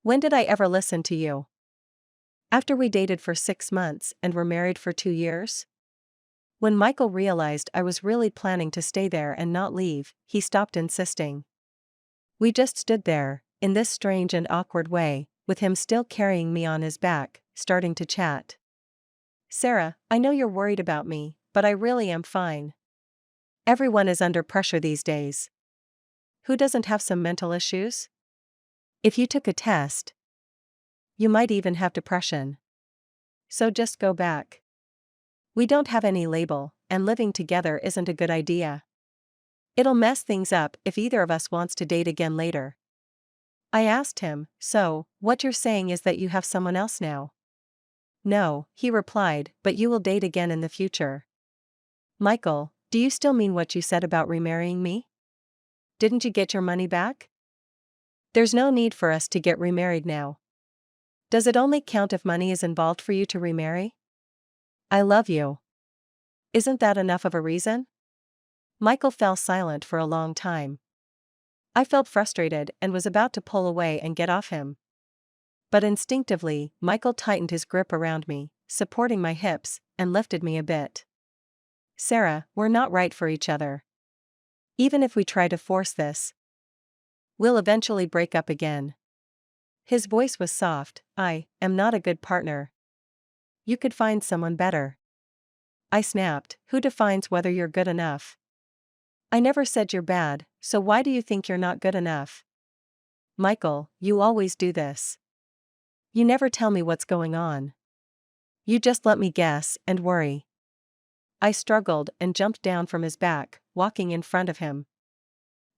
When did I ever listen to you? After we dated for 6 months and were married for 2 years? When Michael realized I was really planning to stay there and not leave, he stopped insisting. We just stood there, in this strange and awkward way, with him still carrying me on his back, starting to chat. Sarah, I know you're worried about me, but I really am fine. Everyone is under pressure these days. Who doesn't have some mental issues? If you took a test, you might even have depression. So just go back. We don't have any label, and living together isn't a good idea. It'll mess things up if either of us wants to date again later. I asked him, so, what you're saying is that you have someone else now? No, he replied, but you will date again in the future. Michael, do you still mean what you said about remarrying me? Didn't you get your money back? There's no need for us to get remarried now. Does it only count if money is involved for you to remarry? I love you. Isn't that enough of a reason? Michael fell silent for a long time. I felt frustrated and was about to pull away and get off him. But instinctively, Michael tightened his grip around me, supporting my hips, and lifted me a bit. Sarah, we're not right for each other. Even if we try to force this, we'll eventually break up again. His voice was soft. I am not a good partner. You could find someone better. I snapped, who defines whether you're good enough? I never said you're bad, so why do you think you're not good enough? Michael, you always do this. You never tell me what's going on. You just let me guess and worry. I struggled and jumped down from his back, walking in front of him.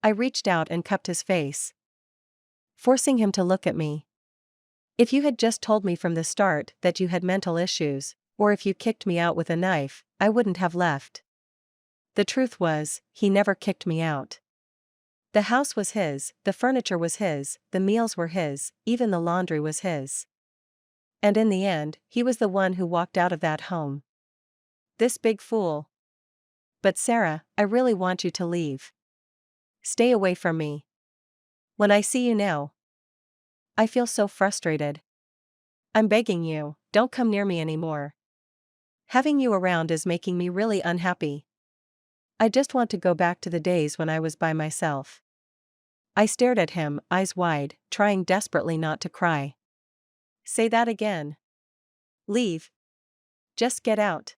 I reached out and cupped his face, forcing him to look at me. If you had just told me from the start that you had mental issues, or if you kicked me out with a knife, I wouldn't have left. The truth was, he never kicked me out. The house was his, the furniture was his, the meals were his, even the laundry was his. And in the end, he was the one who walked out of that home. This big fool. But Sarah, I really want you to leave. Stay away from me. When I see you now, I feel so frustrated. I'm begging you, don't come near me anymore. Having you around is making me really unhappy. I just want to go back to the days when I was by myself. I stared at him, eyes wide, trying desperately not to cry. Say that again. Leave. Just get out.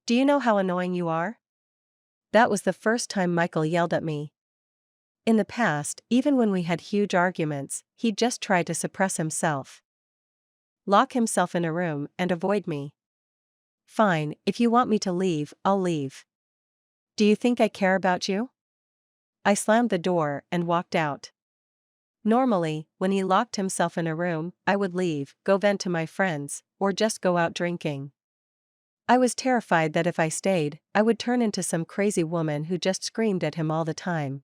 Do you know how annoying you are? That was the first time Michael yelled at me. In the past, even when we had huge arguments, he'd just try to suppress himself. Lock himself in a room and avoid me. Fine, if you want me to leave, I'll leave. Do you think I care about you? I slammed the door and walked out. Normally, when he locked himself in a room, I would leave, go vent to my friends, or just go out drinking. I was terrified that if I stayed, I would turn into some crazy woman who just screamed at him all the time.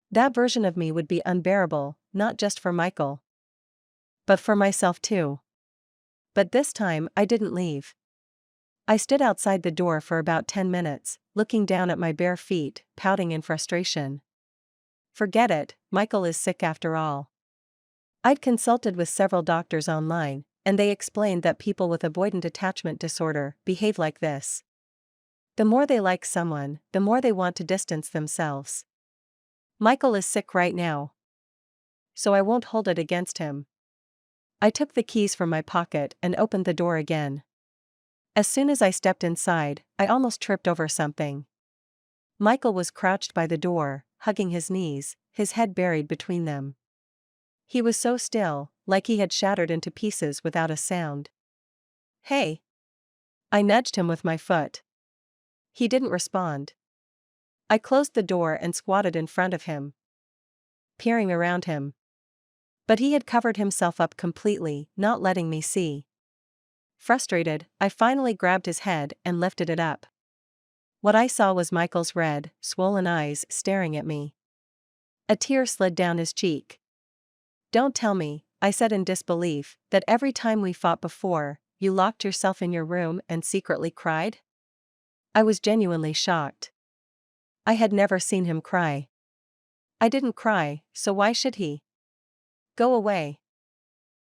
That version of me would be unbearable, not just for Michael, but for myself too. But this time, I didn't leave. I stood outside the door for about 10 minutes, looking down at my bare feet, pouting in frustration. Forget it, Michael is sick after all. I'd consulted with several doctors online, and they explained that people with avoidant attachment disorder behave like this. The more they like someone, the more they want to distance themselves. Michael is sick right now, so I won't hold it against him. I took the keys from my pocket and opened the door again. As soon as I stepped inside, I almost tripped over something. Michael was crouched by the door, hugging his knees, his head buried between them. He was so still, like he had shattered into pieces without a sound. Hey! I nudged him with my foot. He didn't respond. I closed the door and squatted in front of him, peering around him. But he had covered himself up completely, not letting me see. Frustrated, I finally grabbed his head and lifted it up. What I saw was Michael's red, swollen eyes staring at me. A tear slid down his cheek. Don't tell me, I said in disbelief, that every time we fought before, you locked yourself in your room and secretly cried? I was genuinely shocked. I had never seen him cry. I didn't cry, so why should he? Go away.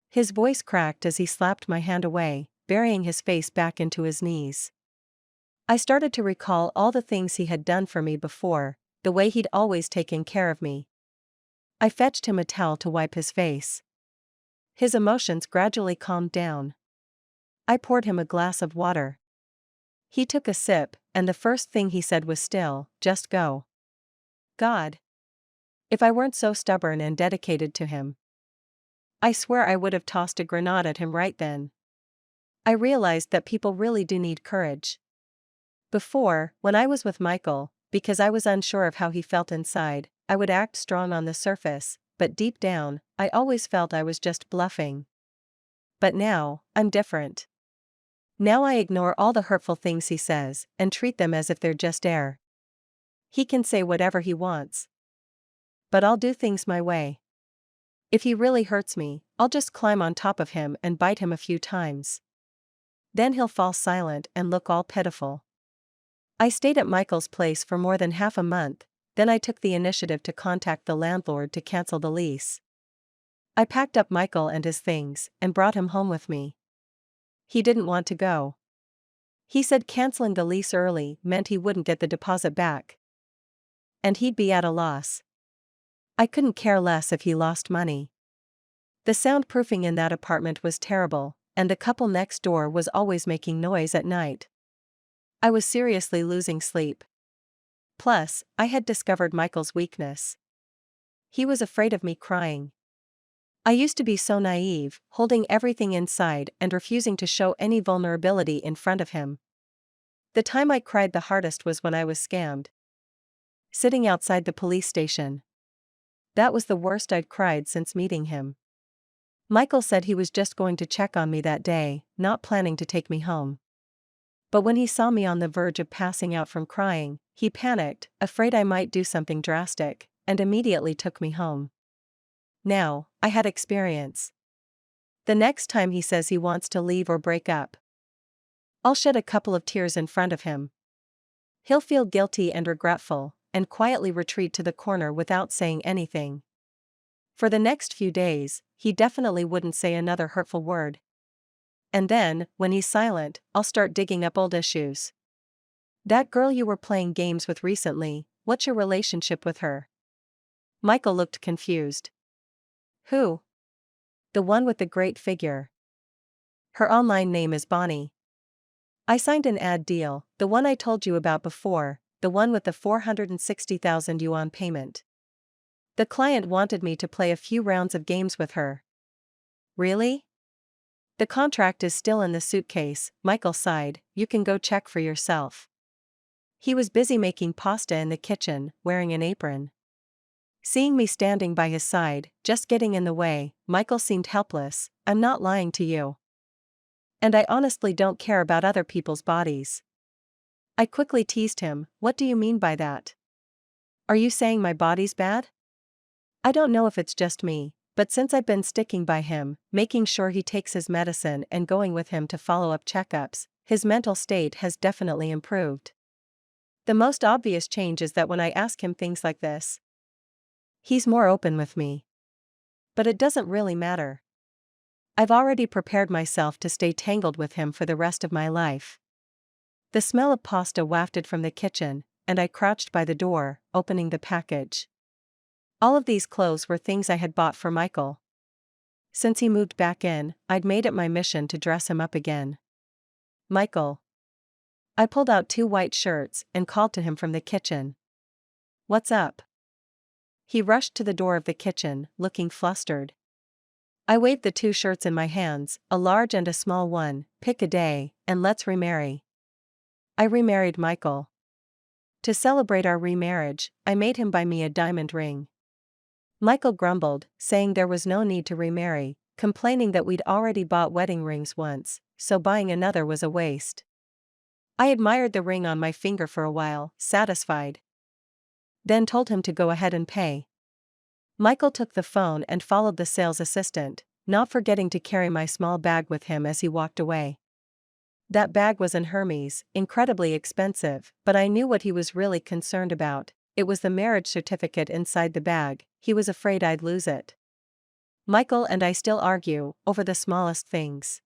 His voice cracked as he slapped my hand away, burying his face back into his knees. I started to recall all the things he had done for me before, the way he'd always taken care of me. I fetched him a towel to wipe his face. His emotions gradually calmed down. I poured him a glass of water. He took a sip, and the first thing he said was still, just go. God. If I weren't so stubborn and dedicated to him, I swear I would have tossed a grenade at him right then. I realized that people really do need courage. Before, when I was with Michael, because I was unsure of how he felt inside, I would act strong on the surface, but deep down, I always felt I was just bluffing. But now, I'm different. Now I ignore all the hurtful things he says and treat them as if they're just air. He can say whatever he wants. But I'll do things my way. If he really hurts me, I'll just climb on top of him and bite him a few times. Then he'll fall silent and look all pitiful. I stayed at Michael's place for more than half a month, then I took the initiative to contact the landlord to cancel the lease. I packed up Michael and his things and brought him home with me. He didn't want to go. He said canceling the lease early meant he wouldn't get the deposit back. And he'd be at a loss. I couldn't care less if he lost money. The soundproofing in that apartment was terrible, and the couple next door was always making noise at night. I was seriously losing sleep. Plus, I had discovered Michael's weakness. He was afraid of me crying. I used to be so naive, holding everything inside and refusing to show any vulnerability in front of him. The time I cried the hardest was when I was scammed. Sitting outside the police station. That was the worst I'd cried since meeting him. Michael said he was just going to check on me that day, not planning to take me home. But when he saw me on the verge of passing out from crying, he panicked, afraid I might do something drastic, and immediately took me home. Now, I had experience. The next time he says he wants to leave or break up, I'll shed a couple of tears in front of him. He'll feel guilty and regretful, and quietly retreat to the corner without saying anything. For the next few days, he definitely wouldn't say another hurtful word. And then, when he's silent, I'll start digging up old issues. That girl you were playing games with recently, what's your relationship with her? Michael looked confused. Who? The one with the great figure. Her online name is Bonnie. I signed an ad deal, the one I told you about before, the one with the 460,000 yuan payment. The client wanted me to play a few rounds of games with her. Really? The contract is still in the suitcase, Michael sighed, you can go check for yourself. He was busy making pasta in the kitchen, wearing an apron. Seeing me standing by his side, just getting in the way, Michael seemed helpless. I'm not lying to you. And I honestly don't care about other people's bodies. I quickly teased him, what do you mean by that? Are you saying my body's bad? I don't know if it's just me, but since I've been sticking by him, making sure he takes his medicine and going with him to follow-up checkups, his mental state has definitely improved. The most obvious change is that when I ask him things like this, he's more open with me. But it doesn't really matter. I've already prepared myself to stay tangled with him for the rest of my life. The smell of pasta wafted from the kitchen, and I crouched by the door, opening the package. All of these clothes were things I had bought for Michael. Since he moved back in, I'd made it my mission to dress him up again. Michael. I pulled out 2 white shirts and called to him from the kitchen. What's up? He rushed to the door of the kitchen, looking flustered. I waved the 2 shirts in my hands, a large and a small one, pick a day, and let's remarry. I remarried Michael. To celebrate our remarriage, I made him buy me a diamond ring. Michael grumbled, saying there was no need to remarry, complaining that we'd already bought wedding rings once, so buying another was a waste. I admired the ring on my finger for a while, satisfied. Then told him to go ahead and pay. Michael took the phone and followed the sales assistant, not forgetting to carry my small bag with him as he walked away. That bag was an Hermes, incredibly expensive, but I knew what he was really concerned about. It was the marriage certificate inside the bag. He was afraid I'd lose it. Michael and I still argue over the smallest things.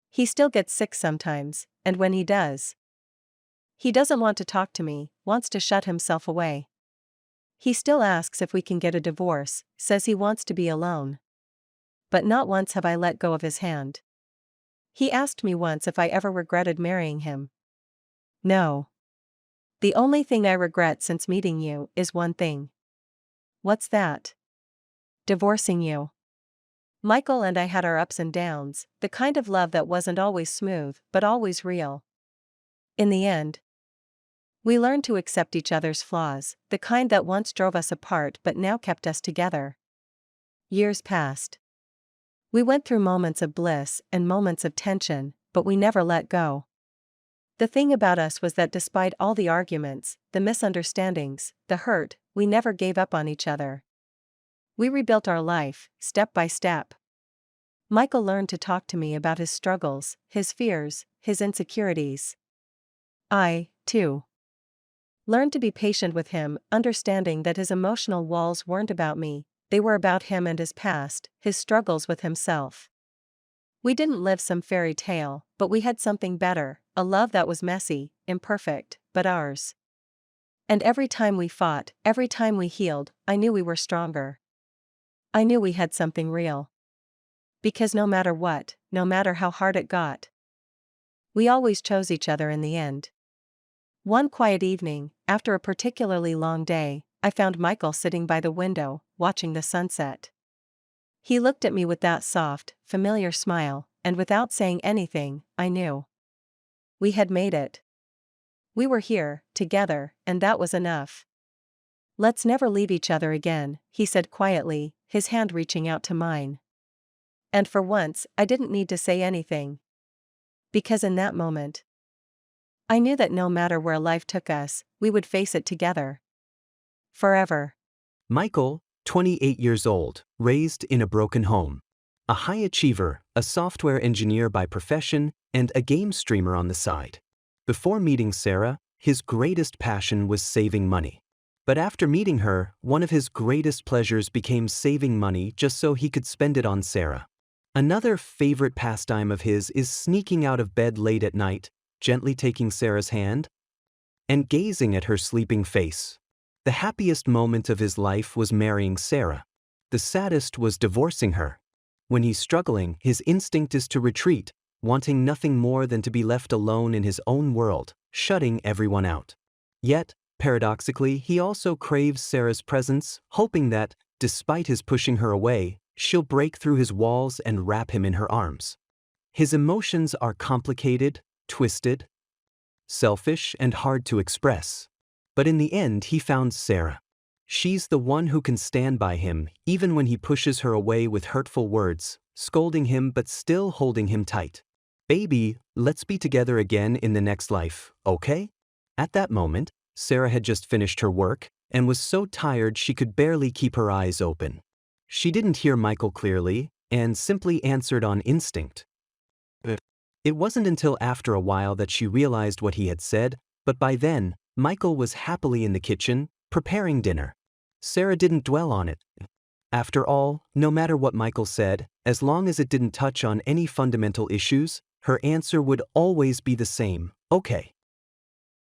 He still gets sick sometimes, and when he does, he doesn't want to talk to me, wants to shut himself away. He still asks if we can get a divorce, says he wants to be alone. But not once have I let go of his hand. He asked me once if I ever regretted marrying him. No. The only thing I regret since meeting you is one thing. What's that? Divorcing you. Michael and I had our ups and downs, the kind of love that wasn't always smooth, but always real. In the end, we learned to accept each other's flaws, the kind that once drove us apart but now kept us together. Years passed. We went through moments of bliss and moments of tension, but we never let go. The thing about us was that despite all the arguments, the misunderstandings, the hurt, we never gave up on each other. We rebuilt our life, step by step. Michael learned to talk to me about his struggles, his fears, his insecurities. I, too, learned to be patient with him, understanding that his emotional walls weren't about me, they were about him and his past, his struggles with himself. We didn't live some fairy tale, but we had something better, a love that was messy, imperfect, but ours. And every time we fought, every time we healed, I knew we were stronger. I knew we had something real. Because no matter what, no matter how hard it got, we always chose each other in the end. One quiet evening, after a particularly long day, I found Michael sitting by the window, watching the sunset. He looked at me with that soft, familiar smile, and without saying anything, I knew. We had made it. We were here, together, and that was enough. Let's never leave each other again, he said quietly, his hand reaching out to mine. And for once, I didn't need to say anything. Because in that moment, I knew that no matter where life took us, we would face it together. Forever. Michael, 28 years old, raised in a broken home. A high achiever, a software engineer by profession, and a game streamer on the side. Before meeting Sarah, his greatest passion was saving money. But after meeting her, one of his greatest pleasures became saving money just so he could spend it on Sarah. Another favorite pastime of his is sneaking out of bed late at night, gently taking Sarah's hand, and gazing at her sleeping face. The happiest moment of his life was marrying Sarah. The saddest was divorcing her. When he's struggling, his instinct is to retreat, wanting nothing more than to be left alone in his own world, shutting everyone out. Yet, paradoxically, he also craves Sarah's presence, hoping that, despite his pushing her away, she'll break through his walls and wrap him in her arms. His emotions are complicated, twisted, selfish, and hard to express. But in the end, he found Sarah. She's the one who can stand by him, even when he pushes her away with hurtful words, scolding him but still holding him tight. Baby, let's be together again in the next life, okay? At that moment, Sarah had just finished her work and was so tired she could barely keep her eyes open. She didn't hear Michael clearly and simply answered on instinct. It wasn't until after a while that she realized what he had said, but by then, Michael was happily in the kitchen, preparing dinner. Sarah didn't dwell on it. After all, no matter what Michael said, as long as it didn't touch on any fundamental issues, her answer would always be the same, okay.